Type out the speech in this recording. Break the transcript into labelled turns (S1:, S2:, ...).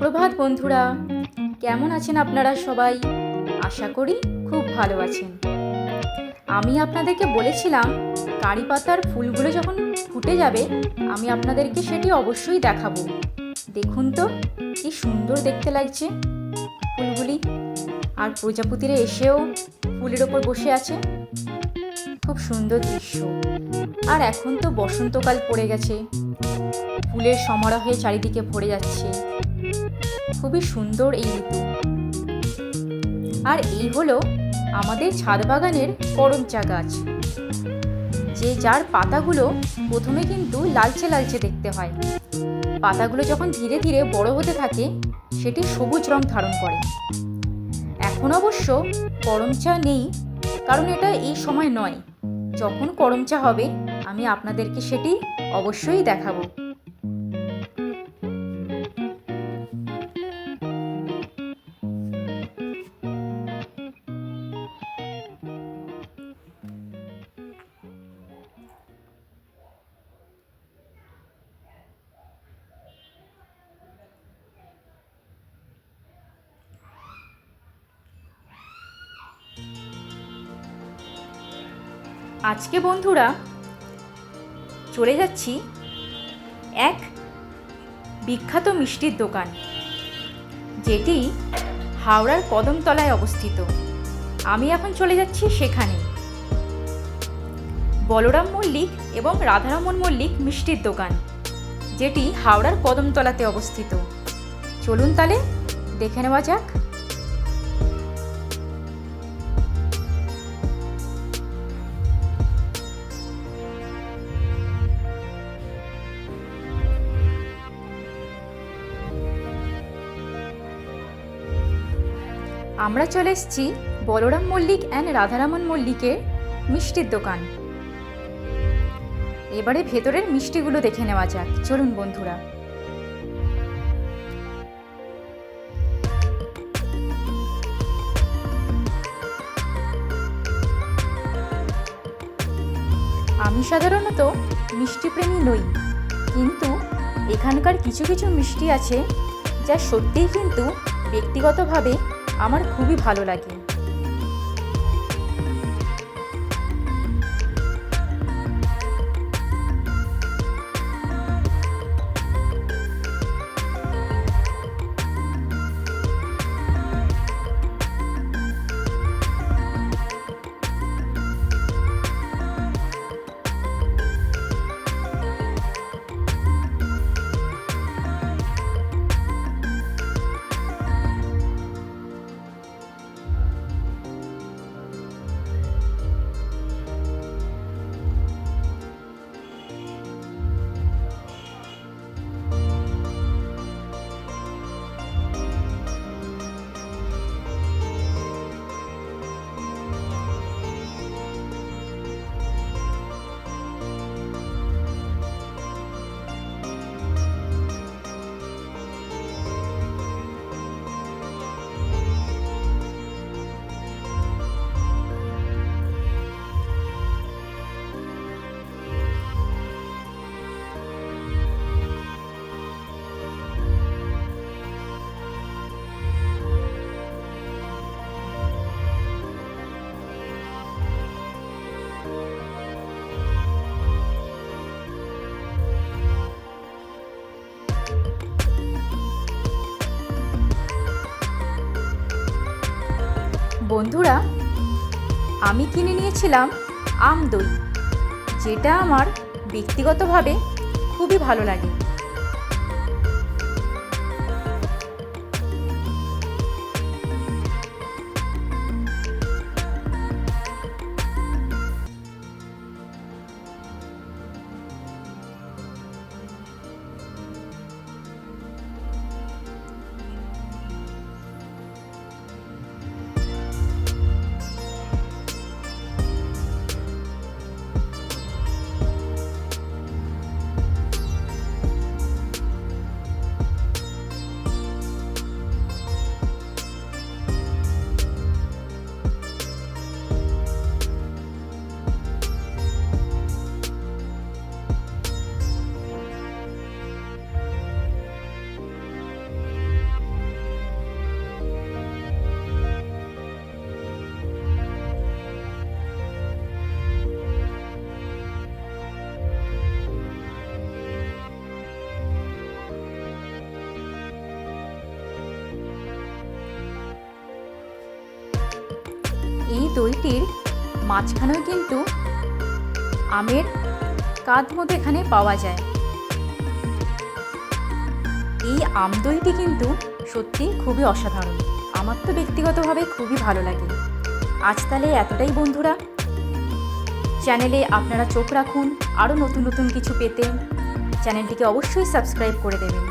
S1: সুপ্রভাত বন্ধুরা, কেমন আছেন আপনারা সবাই? আশা করি খুব ভালো আছেন। আমি আপনাদেরকে বলেছিলাম কারি পাতার ফুলগুলো যখন ফুটে যাবে আমি আপনাদেরকে সেটি অবশ্যই দেখাবো। দেখুন তো কি সুন্দর দেখতে লাগছে ফুলগুলি, আর প্রজাপতিরা এসেও ফুলের ওপর বসে আছে। খুব সুন্দর দৃশ্য। আর এখন তো বসন্তকাল পড়ে গেছে, ফুলের সমারোহে চারিদিকে ভরে যাচ্ছে। খুবই সুন্দর এই ঋতু। আর এই হলো আমাদের ছাদ বাগানের করমচা গাছ, যার পাতাগুলো প্রথমে কিন্তু লালচে লালচে দেখতে হয়। পাতাগুলো যখন ধীরে ধীরে বড় হতে থাকে সেটি সবুজ রং ধারণ করে। এখন অবশ্য করমচা নেই, কারণ এটা এই সময় নয়। যখন করমচা হবে আমি আপনাদেরকে সেটি অবশ্যই দেখাবো। আজকে বন্ধুরা চলে যাচ্ছি এক বিখ্যাত মিষ্টির দোকান, যেটি হাওড়ার কদমতলায় অবস্থিত। আমি এখন চলে যাচ্ছি সেখানে। বলরাম মল্লিক এবং রাধারমন মল্লিক মিষ্টির দোকান, যেটি হাওড়ার কদমতলাতে অবস্থিত। চলুন তাহলে দেখে নেওয়া যাক। আমরা চলে এসেছি বলরাম মল্লিক অ্যান্ড রাধারমন মল্লিকের মিষ্টির দোকান। এবারে ভেতরের মিষ্টিগুলো দেখে নেওয়া যাক। চলুন বন্ধুরা। আমি সাধারণত মিষ্টিপ্রেমী নই, কিন্তু এখানকার কিছু কিছু মিষ্টি আছে যা সত্যিই কিন্তু ব্যক্তিগতভাবে আমার খুবই ভালো লাগে। বন্ধুরা, আমি কিনে নিয়েছিলাম আম দই, যেটা আমার ব্যক্তিগতভাবে খুবই ভালো লাগে। এই দইটির মাঝখানেও কিন্তু আমের কাঁধ মতো এখানে পাওয়া যায়। এই আম দইটি কিন্তু সত্যি খুবই অসাধারণ, আমার তো ব্যক্তিগতভাবে খুবই ভালো লাগে। আজ তাহলে এতটাই বন্ধুরা, চ্যানেলে আপনারা চোখ রাখুন আরও নতুন নতুন কিছু পেতে। চ্যানেলটিকে অবশ্যই সাবস্ক্রাইব করে দেবেন।